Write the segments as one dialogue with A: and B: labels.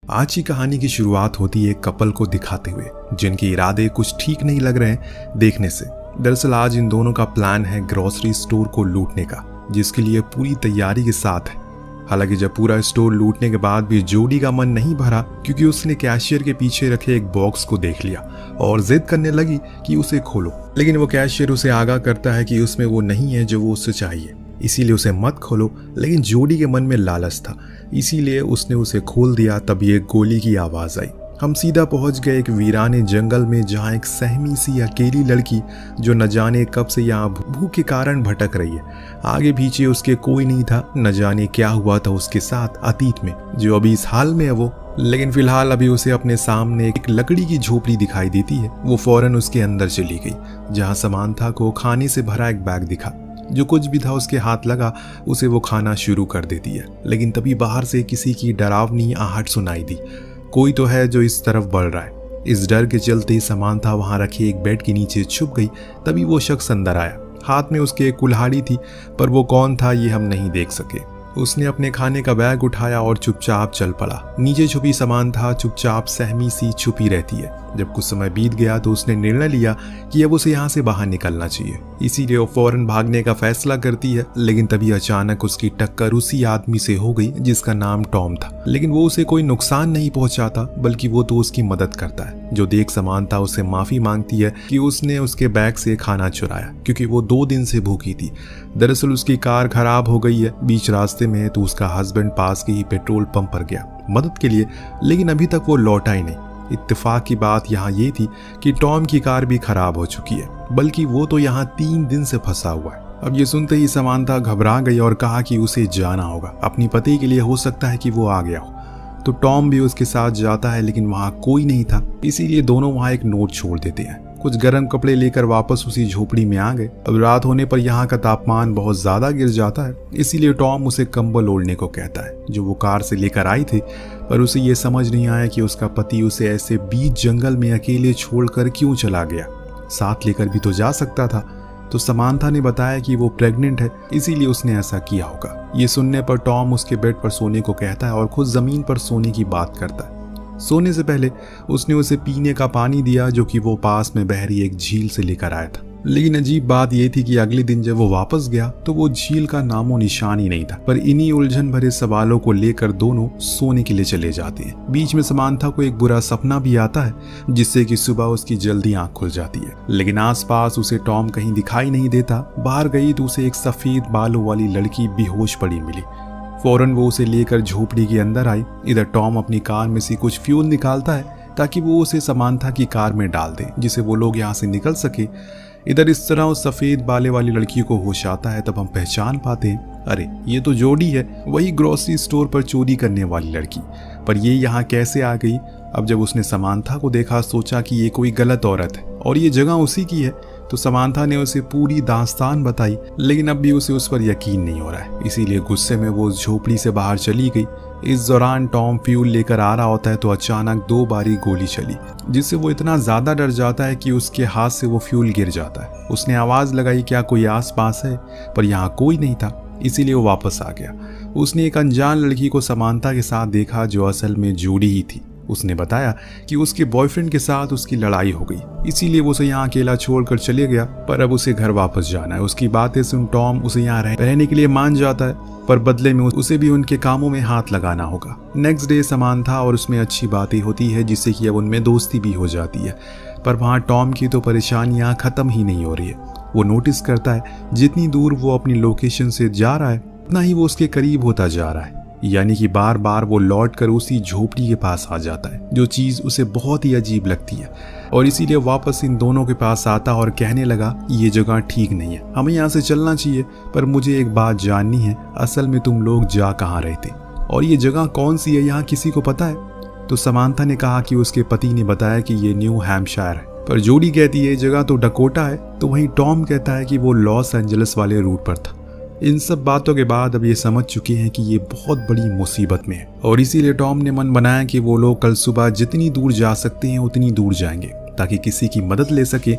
A: आज की कहानी की शुरुआत होती है एक कपल को दिखाते हुए जिनके इरादे कुछ ठीक नहीं लग रहे हैं देखने से। दरअसल आज इन दोनों का प्लान है ग्रोसरी स्टोर को लूटने का, जिसके लिए पूरी तैयारी के साथ है। हालांकि जब पूरा स्टोर लूटने के बाद भी जोडी का मन नहीं भरा, क्योंकि उसने कैशियर के पीछे रखे एक बॉक्स को देख लिया और जिद करने लगी कि उसे खोलो। लेकिन वो कैशियर उसे आगाह करता है कि उसमें वो नहीं है जो वो उससे चाहिए, इसीलिए उसे मत खोलो। लेकिन जोडी के मन में लालच था, इसीलिए उसने उसे खोल दिया। तभी एक गोली की आवाज आई। हम सीधा पहुंच गए एक वीराने जंगल में, जहां एक सहमी सी अकेली लड़की जो न जाने कब से यहाँ भूख के कारण भटक रही है। आगे पीछे उसके कोई नहीं था, न जाने क्या हुआ था उसके साथ अतीत में, जो अभी इस हाल में है वो। लेकिन फिलहाल अभी उसे अपने सामने एक लकड़ी की झोपड़ी दिखाई देती है। वो फौरन उसके अंदर चली गई, जहाँ समांथा को खाने से भरा एक बैग दिखा। जो कुछ भी था उसके हाथ लगा, उसे वो खाना शुरू कर देती है। लेकिन तभी बाहर से किसी की डरावनी आहट सुनाई दी। कोई तो है जो इस तरफ बढ़ रहा है। इस डर के चलते समांथा वहां रखे एक बेड के नीचे छुप गई। तभी वो शख्स अंदर आया। हाथ में उसके एक कुल्हाड़ी थी, पर वो कौन था ये हम नहीं देख सके। उसने अपने खाने का बैग उठाया और चुपचाप चल पड़ा। नीचे छुपी समांथा चुपचाप सहमी सी छुपी रहती है। जब कुछ समय बीत गया तो उसने निर्णय लिया कि अब उसे यहाँ से बाहर निकलना चाहिए, इसीलिए वो फौरन भागने का फैसला करती है। लेकिन तभी अचानक उसकी टक्कर उसी आदमी से हो गई जिसका नाम टॉम था। लेकिन वो उसे कोई नुकसान नहीं पहुंचाता, बल्कि वो तो उसकी मदद करता है। जो देख समांथा उससे माफी मांगती है कि उसने उसके बैग से खाना चुराया, क्योंकि वो 2 दिन से भूखी थी। दरअसल उसकी कार खराब हो गई है बीच रास्ते में, तो उसका हस्बैंड पास के ही पेट्रोल पंप पर गया मदद के लिए, लेकिन अभी तक वो लौटा ही नहीं। इत्तेफाक की बात यहाँ ये थी कि टॉम की कार भी खराब हो चुकी है, बल्कि वो तो यहाँ 3 दिन से फंसा हुआ है। अब ये सुनते ही समांथा घबरा गई और कहा कि उसे जाना होगा अपनी पति के लिए, हो सकता है कि वो आ गया हो। तो टॉम भी उसके साथ जाता है, लेकिन वहाँ कोई नहीं था, इसीलिए दोनों वहाँ एक नोट छोड़ देते हैं। कुछ गर्म कपड़े लेकर वापस उसी झोपड़ी में आ गए। अब रात होने पर यहाँ का तापमान बहुत ज्यादा गिर जाता है, इसीलिए टॉम उसे कंबल ओढ़ने को कहता है, जो वो कार से लेकर आई थी। पर उसे ये समझ नहीं आया कि उसका पति उसे ऐसे बीच जंगल में अकेले छोड़कर क्यों चला गया। साथ लेकर भी तो जा सकता था। तो समांथा ने बताया कि वो प्रेग्नेंट है, इसीलिए उसने ऐसा किया होगा। ये सुनने पर टॉम उसके बेड पर सोने को कहता है और खुद जमीन पर सोने की बात करता है। सोने से पहले उसने उसे पीने का पानी दिया, जो कि वो पास में बह रही एक झील से लेकर आया था। लेकिन अजीब बात यह थी कि अगले दिन जब वो वापस गया तो वो झील का नामो निशान ही नहीं था। पर इन्हीं उलझन भरे सवालों को लेकर दोनों सोने के लिए चले जाते हैं। बीच में समांथा को एक बुरा सपना भी आता है, जिससे कि सुबह उसकी जल्दी आंख खुल जाती है। लेकिन आसपास उसे टॉम कहीं दिखाई नहीं देता। बाहर गई तो उसे एक सफेद बालों वाली लड़की बेहोश पड़ी मिली। फौरन वो उसे लेकर झोपड़ी के अंदर आई। इधर टॉम अपनी कार में से कुछ फ्यूल निकालता है ताकि वो उसे समांथा की कार में डाल दे, जिससे वो लोग यहाँ से निकल सके। इधर इस तरह उस सफेद बाले वाली लड़की को होश आता है। तब हम पहचान पाते हैं, अरे ये तो जोडी है, वही ग्रोसरी स्टोर पर चोरी करने वाली लड़की। पर ये यहाँ कैसे आ गई? अब जब उसने समांथा को देखा, सोचा कि ये कोई गलत औरत है और ये जगह उसी की है। तो समांथा ने उसे पूरी दास्तान बताई, लेकिन अब भी उसे उस पर यकीन नहीं हो रहा है, इसीलिए गुस्से में वो झोपड़ी से बाहर चली गई। इस दौरान टॉम फ्यूल लेकर आ रहा होता है तो अचानक 2 बारी गोली चली, जिससे वो इतना ज्यादा डर जाता है कि उसके हाथ से वो फ्यूल गिर जाता है। उसने आवाज लगाई, क्या कोई आस पास है? पर यहाँ कोई नहीं था, इसीलिए वो वापस आ गया। उसने एक अनजान लड़की को समांथा के साथ देखा, जो असल में जोडी ही थी। उसने बताया कि उसके बॉयफ्रेंड के साथ उसकी लड़ाई हो गई, इसीलिए वो उसे यहाँ अकेला छोड़कर चले गया। पर अब उसे घर वापस जाना है। उसकी बातें सुन टॉम उसे यहाँ रहने के लिए मान जाता है, पर बदले में उसे भी उनके कामों में हाथ लगाना होगा। नेक्स्ट डे समांथा और उसमें अच्छी बातें होती है, जिससे कि अब उनमें दोस्ती भी हो जाती है। पर वहाँ टॉम की तो परेशानियाँ खत्म ही नहीं हो रही है। वो नोटिस करता है जितनी दूर वो अपनी लोकेशन से जा रहा है, उतना ही वो उसके करीब होता जा रहा है। यानी कि बार बार वो लौट कर उसी झोपड़ी के पास आ जाता है, जो चीज उसे बहुत ही अजीब लगती है। और इसीलिए वापस इन दोनों के पास आता और कहने लगा, ये जगह ठीक नहीं है, हमें यहाँ से चलना चाहिए। पर मुझे एक बात जाननी है, असल में तुम लोग जा कहाँ रहे थे और ये जगह कौन सी है, यहाँ किसी को पता है? तो समांथा ने कहा कि उसके पति ने बताया कि ये न्यू हैम्पशायर है। पर जोडी कहती है जगह तो डकोटा है। तो वहीं टॉम कहता है कि वो लॉस एंजलिस वाले रूट पर था। इन सब बातों के बाद अब ये समझ चुके हैं कि ये बहुत बड़ी मुसीबत में है, और इसीलिए टॉम ने मन बनाया कि वो लोग कल सुबह जितनी दूर जा सकते हैं उतनी दूर जाएंगे, ताकि किसी की मदद ले सके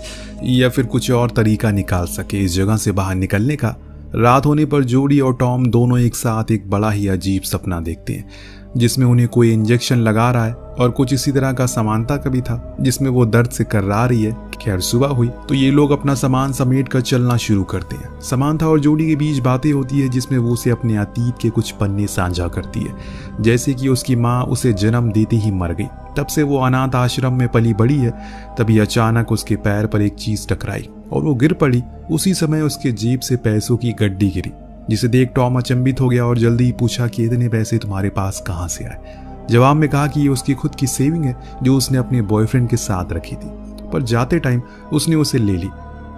A: या फिर कुछ और तरीका निकाल सके इस जगह से बाहर निकलने का। रात होने पर जोडी और टॉम दोनों एक साथ एक बड़ा ही अजीब सपना देखते हैं। जिसमें उन्हें कोई इंजेक्शन लगा रहा है, और कुछ इसी तरह का समानता का भी था जिसमें वो दर्द से कर्रा रही है। खैर सुबह हुई तो ये लोग अपना सामान समेट कर चलना शुरू करते हैं। समानता और जोडी के बीच बातें होती है जिसमें वो उसे अपने अतीत के कुछ पन्ने साझा करती है, जैसे कि उसकी माँ उसे जन्म देते ही मर गई, तब से वो अनाथ आश्रम में पली बड़ी है। तभी अचानक उसके पैर पर एक चीज टकराई और वो गिर पड़ी। उसी समय उसके जेब से पैसों की गड्डी गिरी, जिसे देख टॉम अचंभित हो गया और जल्दी ही पूछा कि इतने पैसे तुम्हारे पास कहाँ से आए। जवाब में कहा कि ये उसकी खुद की सेविंग है जो उसने अपने बॉयफ्रेंड के साथ रखी थी, पर जाते टाइम उसने उसे ले ली।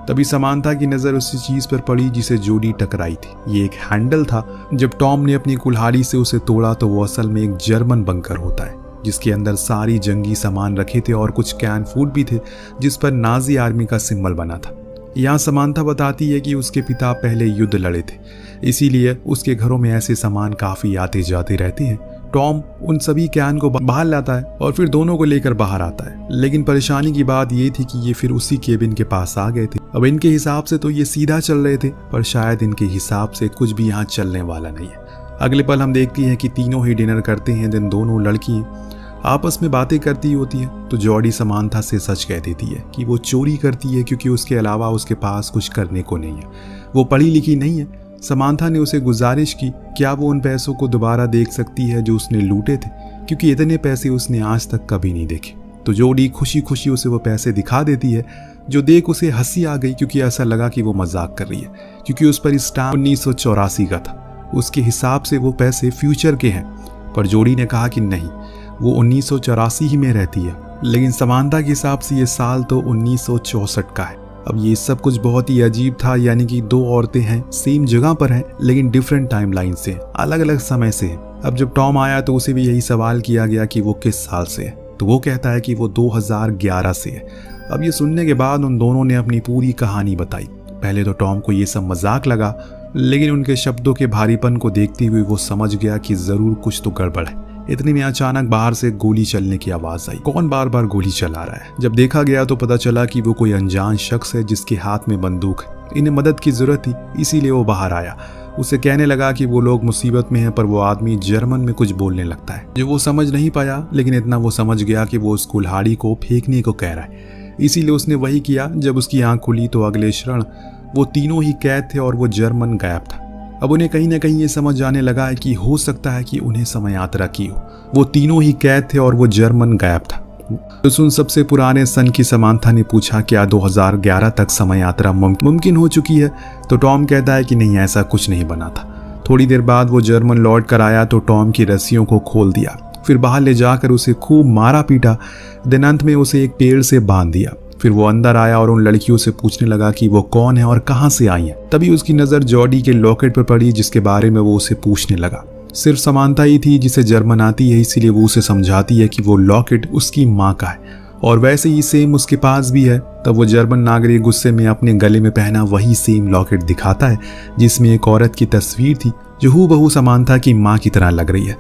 A: तभी समानता की नजर उसी चीज पर पड़ी जिसे जोडी टकराई थी। ये एक हैंडल था। जब टॉम ने अपनी कुल्हाड़ी से उसे तोड़ा तो वो असल में एक जर्मन बंकर होता है, जिसके अंदर सारी जंगी सामान रखे थे और कुछ कैन फूड भी थे जिस पर नाजी आर्मी का सिंबल बना था। यहाँ समानता बताती है कि उसके पिता पहले युद्ध लड़े थे, इसीलिए उसके घरों में ऐसे सामान काफी आते जाते रहते हैं। टॉम उन सभी कैन को बाहर लाता है और फिर दोनों को लेकर बाहर आता है, लेकिन परेशानी की बात ये थी कि ये फिर उसी केबिन के पास आ गए थे। अब इनके हिसाब से तो ये सीधा चल रहे थे, पर शायद इनके हिसाब से कुछ भी यहाँ चलने वाला नहीं है। अगले पल हम देखती हैं कि तीनों ही डिनर करते हैं। दिन दोनों लड़की आपस में बातें करती होती है तो जॉडी समानता से सच कह देती है कि वो चोरी करती है क्योंकि उसके अलावा उसके पास कुछ करने को नहीं है, वो पढ़ी लिखी नहीं है। समानता ने उसे गुजारिश की क्या वो उन पैसों को दोबारा देख सकती है जो उसने लूटे थे, क्योंकि इतने पैसे उसने आज तक कभी नहीं देखे। तो जॉडी खुशी खुशी उसे वो पैसे दिखा देती है, जो देख उसे हंसी आ गई क्योंकि ऐसा लगा कि वो मजाक कर रही है, क्योंकि उस पर स्टाम्प 1984 का था। उसके हिसाब से वो पैसे फ्यूचर के हैं, पर जॉडी ने कहा कि नहीं, वो 1984 ही में रहती है, लेकिन समानता के हिसाब से ये साल तो 1964 का है। अब ये सब कुछ बहुत ही अजीब था, यानी कि दो औरतें हैं, सेम जगह पर हैं, लेकिन डिफरेंट टाइमलाइन से, अलग अलग समय से। अब जब टॉम आया तो उसे भी यही सवाल किया गया कि वो किस साल से है, तो वो कहता है कि वो 2011 से है। अब ये सुनने के बाद उन दोनों ने अपनी पूरी कहानी बताई। पहले तो टॉम को ये सब मजाक लगा, लेकिन उनके शब्दों के भारीपन को देखते हुए वो समझ गया कि जरूर कुछ तो गड़बड़ है। इतने में अचानक बाहर से गोली चलने की आवाज आई। कौन बार बार गोली चला रहा है? जब देखा गया तो पता चला कि वो कोई अनजान शख्स है जिसके हाथ में बंदूक है। इन्हें मदद की जरूरत थी, इसीलिए वो बाहर आया। उसे कहने लगा कि वो लोग मुसीबत में हैं, पर वो आदमी जर्मन में कुछ बोलने लगता है जो वो समझ नहीं पाया, लेकिन इतना वो समझ गया कि वो उस कुल्हाड़ी को फेंकने को कह रहा है। इसीलिए उसने वही किया। जब उसकी आंख खुली तो अगले क्षण वो तीनों ही कैद थे और वो जर्मन गायब था। अब उन्हें कहीं ना कहीं ये समझ आने लगा है कि हो सकता है कि उन्हें समय यात्रा की हो। वो तीनों ही कैद थे और वो जर्मन गायब था। तो सुन सबसे पुराने सन की समानता ने पूछा क्या 2011 तक समय यात्रा मुमकिन हो चुकी है? तो टॉम कहता है कि नहीं, ऐसा कुछ नहीं बना था। थोड़ी देर बाद वो जर्मन लौट कर आया तो टॉम की रस्सियों को खोल दिया, फिर बाहर ले जाकर उसे खूब मारा पीटा। दिन अंत में उसे एक पेड़ से बांध दिया। फिर वो अंदर आया और उन लड़कियों से पूछने लगा कि वो कौन है और कहां से आई हैं। तभी उसकी नजर जॉडी के लॉकेट पर पड़ी, जिसके बारे में वो उसे पूछने लगा। सिर्फ समानता ही थी जिसे जर्मन आती है, इसीलिए वो उसे समझाती है कि वो लॉकेट उसकी माँ का है और वैसे ही सेम उसके पास भी है। तब वो जर्मन नागरिक गुस्से में अपने गले में पहना वही सेम लॉकेट दिखाता है जिसमें एक औरत की तस्वीर थी जो हूबहू समानता की माँ की तरह लग रही है।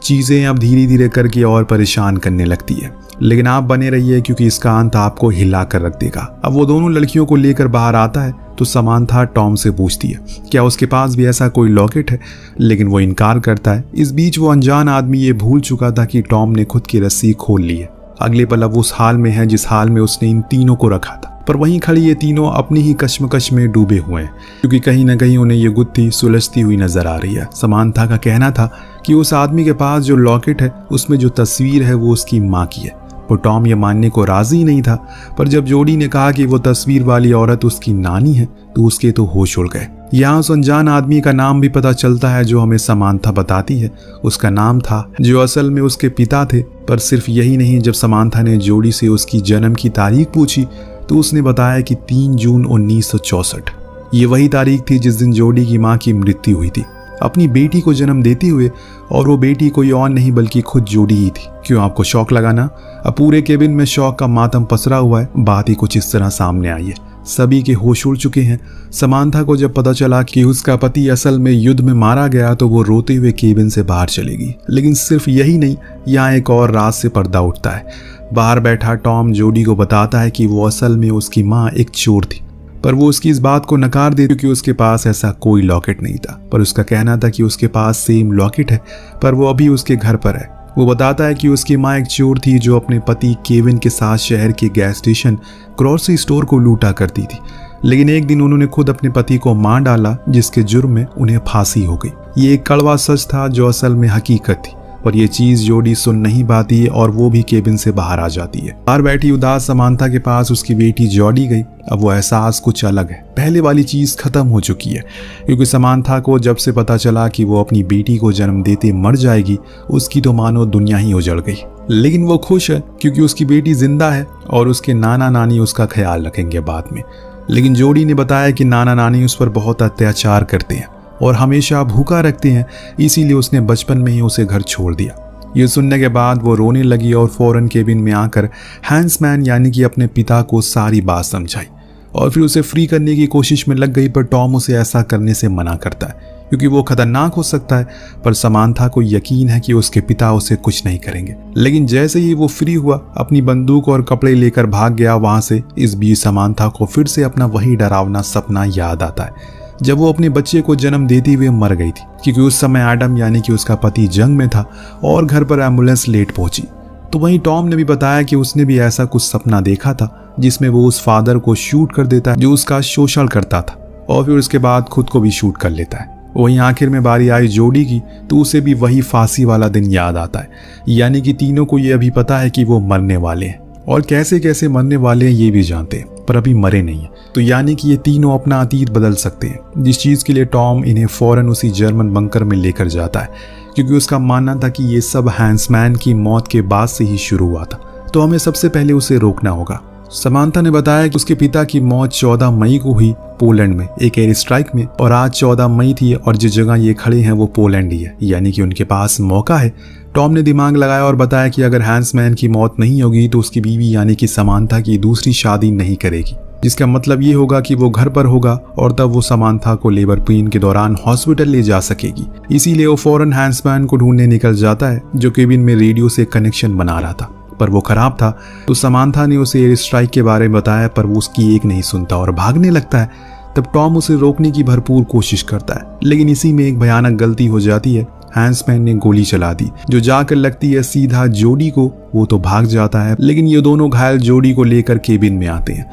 A: चीजें अब धीरे धीरे करके और परेशान करने लगती है, लेकिन आप बने रहिए क्योंकि इसका अंत आपको हिला कर रख देगा। अब वो दोनों लड़कियों को लेकर बाहर आता है तो समानता टॉम से पूछती है क्या उसके पास भी ऐसा कोई लॉकेट है, लेकिन वो इनकार करता है। इस बीच वो अनजान आदमी ये भूल चुका था कि टॉम ने खुद की रस्सी खोल ली है। अगले पल अब उस हाल में है जिस हाल में उसने इन तीनों को रखा था, पर वहीं खड़ी ये तीनों अपनी ही कश्मकश में डूबे हुए हैं, क्योंकि कहीं ना कहीं उन्हें ये गुत्थी सुलझती हुई नजर आ रही है। समानता का कहना था कि उस आदमी के पास जो लॉकेट है उसमें जो तस्वीर है वो उसकी माँ की है। पर टॉम ये मानने को राजी नहीं था, पर जब जॉडी ने कहा कि वो तस्वीर वाली औरत उसकी नानी है तो उसके तो होश उड़ गए। यहाँ उस अनजान आदमी का नाम भी पता चलता है जो हमें समानता बताती है। उसका नाम था जो असल में उसके पिता थे। पर सिर्फ यही नहीं, जब समानता ने जॉडी से उसकी जन्म की तारीख पूछी तो उसने बताया कि 3 जून 1964। ये वही तारीख थी जिस दिन जॉडी की माँ की मृत्यु हुई थी, अपनी बेटी को जन्म देते हुए, और वो बेटी कोई और नहीं बल्कि खुद जॉडी ही थी। क्यों आपको शौक लगाना? अब पूरे केबिन में शौक का मातम पसरा हुआ है। बात ही कुछ इस तरह सामने आई है। सभी के होश उड़ चुके हैं। समानता को जब पता चला कि उसका पति असल में युद्ध में मारा गया तो वो रोते हुए केबिन से बाहर चलेगी। लेकिन सिर्फ यही नहीं, यहाँ एक और राज से पर्दा उठता है। बाहर बैठा टॉम जॉडी को बताता है कि वो असल में उसकी माँ एक चोर थी, पर वो उसकी इस बात को नकार दे क्योंकि उसके पास ऐसा कोई लॉकेट नहीं था। पर उसका कहना था कि उसके पास सेम लॉकेट है, पर वो अभी उसके घर पर है। वो बताता है कि उसकी माँ एक चोर थी जो अपने पति केविन के साथ शहर के गैस स्टेशन ग्रोसरी स्टोर को लूटा करती थी, लेकिन एक दिन उन्होंने खुद अपने पति को मार डाला, जिसके जुर्म में उन्हें फांसी हो गई। ये एक कड़वा सच था जो असल में हकीकत थी, और ये चीज जोडी सुन नहीं पाती और वो भी केबिन से बाहर आ जाती है। बाहर बैठी उदास समांथा के पास उसकी बेटी जॉडी गई। अब वो एहसास कुछ अलग है, पहले वाली चीज खत्म हो चुकी है, क्योंकि समांथा को जब से पता चला कि वो अपनी बेटी को जन्म देते मर जाएगी, उसकी तो मानो दुनिया ही उजड़ गई। लेकिन वो खुश है क्योंकि उसकी बेटी जिंदा है और उसके नाना नानी उसका ख्याल रखेंगे बाद में। लेकिन जोडी ने बताया कि नाना नानी उस पर बहुत अत्याचार करते हैं और हमेशा भूखा रखते हैं, इसीलिए उसने बचपन में ही उसे घर छोड़ दिया। ये सुनने के बाद वो रोने लगी और फौरन केबिन में आकर हैंसमैन यानी कि अपने पिता को सारी बात समझाई और फिर उसे फ्री करने की कोशिश में लग गई। पर टॉम उसे ऐसा करने से मना करता है क्योंकि वो खतरनाक हो सकता है, पर समांथा को यकीन है कि उसके पिता उसे कुछ नहीं करेंगे। लेकिन जैसे ही वो फ्री हुआ, अपनी बंदूक और कपड़े लेकर भाग गया वहां से। इस बीच समांथा को फिर से अपना वही डरावना सपना याद आता है जब वो अपने बच्चे को जन्म देते हुए मर गई थी, क्योंकि उस समय एडम यानी कि उसका पति जंग में था और घर पर एम्बुलेंस लेट पहुंची। तो वहीं टॉम ने भी बताया कि उसने भी ऐसा कुछ सपना देखा था जिसमें वो उस फादर को शूट कर देता है जो उसका शोषण करता था, और फिर उसके बाद खुद को भी शूट कर लेता है। वहीं आखिर में बारी आई जोडी की, तो उसे भी वही फांसी वाला दिन याद आता है। यानी कि तीनों को ये अभी पता है कि वो मरने वाले हैं और कैसे कैसे मरने वाले हैं ये भी जानते हैं, पर अभी मरे नहीं है। तो यानी कि ये तीनों अपना अतीत बदल सकते हैं, जिस चीज के लिए टॉम इन्हें फौरन उसी जर्मन बंकर में लेकर जाता है, क्योंकि उसका मानना था कि ये सब हैंसमैन की मौत के बाद से ही शुरू हुआ था। तो हमें सबसे पहले उसे रोकना होगा। समांथा ने बताया कि उसके पिता की मौत 14 मई को हुई पोलैंड में एक एयर स्ट्राइक में, और आज 14 मई थी और जिस जगह ये खड़े हैं वो पोलैंड ही है, यानी कि उनके पास मौका है। टॉम ने दिमाग लगाया और बताया कि अगर हैंसमैन की मौत नहीं होगी तो उसकी बीवी यानी कि समांथा की दूसरी शादी नहीं करेगी, जिसका मतलब ये होगा कि वो घर पर होगा और तब वो समांथा को लेबर पेन के दौरान हॉस्पिटल ले जा सकेगी। इसीलिए वो फौरन हैंसमैन को ढूंढने निकल जाता है जो केबिन में रेडियो से कनेक्शन बना रहा था, पर वो खराब था। तो समांथा ने उसे एयर स्ट्राइक के बारे में बताया, पर वो उसकी एक नहीं सुनता और भागने लगता है। तब टॉम उसे रोकने की भरपूर कोशिश करता है, लेकिन इसी में एक भयानक गलती हो जाती है। हैंसमैन ने गोली चला दी जो जाकर लगती है सीधा जोडी को। वो तो भाग जाता है, लेकिन ये दोनों घायल जोडी को लेकर केबिन में आते हैं।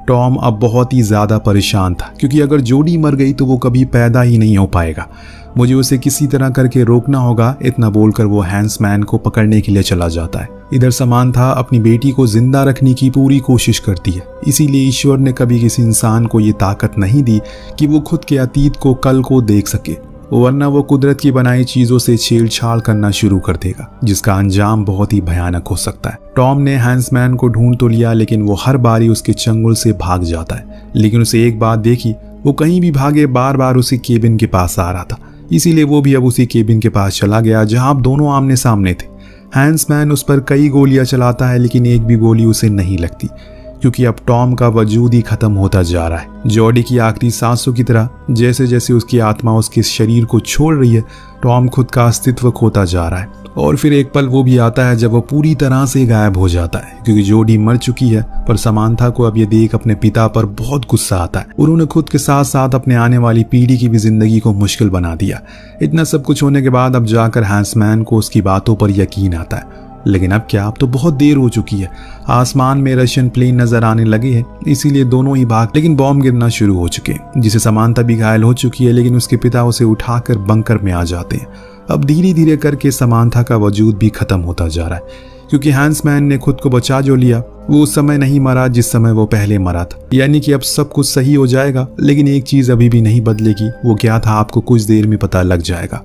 A: टॉम अब बहुत ही ज्यादा परेशान था, क्योंकि अगर जोडी मर गई तो वो कभी पैदा ही नहीं हो पाएगा। मुझे उसे किसी तरह करके रोकना होगा, इतना बोलकर वो हैंसमैन को पकड़ने के लिए चला जाता है। इधर समांथा अपनी बेटी को जिंदा रखने की पूरी कोशिश करती है, इसीलिए ईश्वर ने कभी किसी इंसान को ये ताकत नहीं दी कि वो खुद के अतीत को कल को देख सके, वरना वो कुदरत की बनाई चीजों से छेड़छाड़ करना शुरू कर देगा, जिसका अंजाम बहुत ही भयानक हो सकता है। टॉम ने हैंसमैन को ढूंढ तो लिया, लेकिन वो हर बारी उसके चंगुल से भाग जाता है। लेकिन उसे एक बात देखी, वो कहीं भी भागे बार बार उसी केबिन के पास आ रहा था, इसीलिए वो भी अब उसी केबिन के पास चला गया जहां अब दोनों आमने सामने थे। हैंसमैन उस पर कई गोलियां चलाता है, लेकिन एक भी गोली उसे नहीं लगती, क्योंकि अब टॉम का वजूद ही खत्म होता जा रहा है। जॉडी की आखिरी सांसों की तरह जैसे जैसे उसकी आत्मा उसके शरीर को छोड़ रही है, टॉम खुद का अस्तित्व खोता जा रहा है। और फिर एक पल वो भी आता है जब वो पूरी तरह से गायब हो जाता है, क्योंकि जोडी मर चुकी है। पर समांथा को अब ये देख अपने पिता पर बहुत गुस्सा आता है। उन्होंने खुद के साथ साथ अपने आने वाली पीढ़ी की भी जिंदगी को मुश्किल बना दिया। इतना सब कुछ होने के बाद अब जाकर हैंसमैन को उसकी बातों पर यकीन आता है। लेकिन अब क्या, अब तो बहुत देर हो चुकी है। आसमान में रशियन प्लेन नजर आने लगे हैं, इसीलिए दोनों ही भाग, लेकिन बॉम्ब गिरना शुरू हो चुके हैं, जिसे समांथा भी घायल हो चुकी है। लेकिन उसके पिता उसे उठाकर बंकर में आ जाते हैं। अब धीरे धीरे करके समांथा का वजूद भी खत्म होता जा रहा है, क्योंकि हैंसमैन ने खुद को बचा जो लिया, वो उस समय नहीं मरा जिस समय वो पहले मरा था। यानी कि अब सब कुछ सही हो जाएगा, लेकिन एक चीज अभी भी नहीं बदलेगी। वो क्या था आपको कुछ देर में पता लग जाएगा।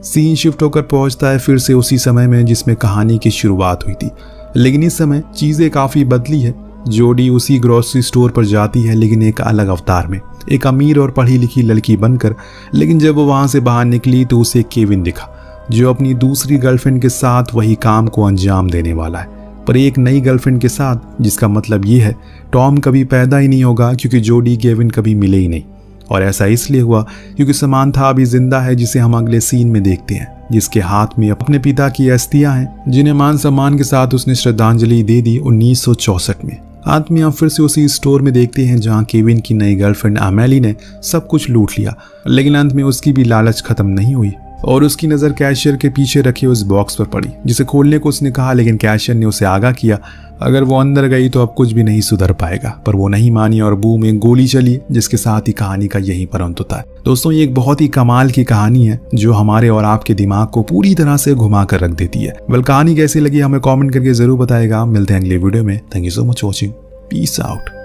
A: सीन शिफ्ट होकर पहुंचता है फिर से उसी समय में जिसमें कहानी की शुरुआत हुई थी, लेकिन इस समय चीजें काफी बदली है। जोडी उसी ग्रोसरी स्टोर पर जाती है, लेकिन एक अलग अवतार में, एक अमीर और पढ़ी लिखी लड़की बनकर। लेकिन जब वो वहां से बाहर निकली तो उसे केविन दिखा, जो अपनी दूसरी गर्लफ्रेंड के साथ वही काम को अंजाम देने वाला है, पर एक नई गर्लफ्रेंड के साथ, जिसका मतलब ये है टॉम कभी पैदा ही नहीं होगा, क्योंकि जोडी केविन कभी मिले ही नहीं। और ऐसा इसलिए हुआ क्योंकि समांथा अभी जिंदा है, जिसे हम अगले सीन में देखते हैं, जिसके हाथ में अपने पिता की अस्थियां हैं, जिन्हें मान सम्मान के साथ उसने श्रद्धांजलि दे दी 1964 में। अंत में हम फिर से उसी स्टोर में देखते हैं जहां केविन की नई गर्लफ्रेंड अमेली ने सब कुछ लूट लिया, लेकिन अंत में उसकी भी लालच खत्म नहीं हुई और उसकी नज़र कैशियर के पीछे रखे उस बॉक्स पर पड़ी, जिसे खोलने को उसने कहा, लेकिन कैशियर ने उसे आगाह किया अगर वो अंदर गई तो अब कुछ भी नहीं सुधर पाएगा। पर वो नहीं मानी और बूम एक गोली चली, जिसके साथ ही कहानी का यही पर अंत होता है। दोस्तों, ये एक बहुत ही कमाल की कहानी है जो हमारे और आपके दिमाग को पूरी तरह से घुमा कर रख देती है। कहानी कैसी लगी हमें कॉमेंट करके जरूर बताएगा। मिलते हैं अगले वीडियो में। Thank you so much watching. Peace out.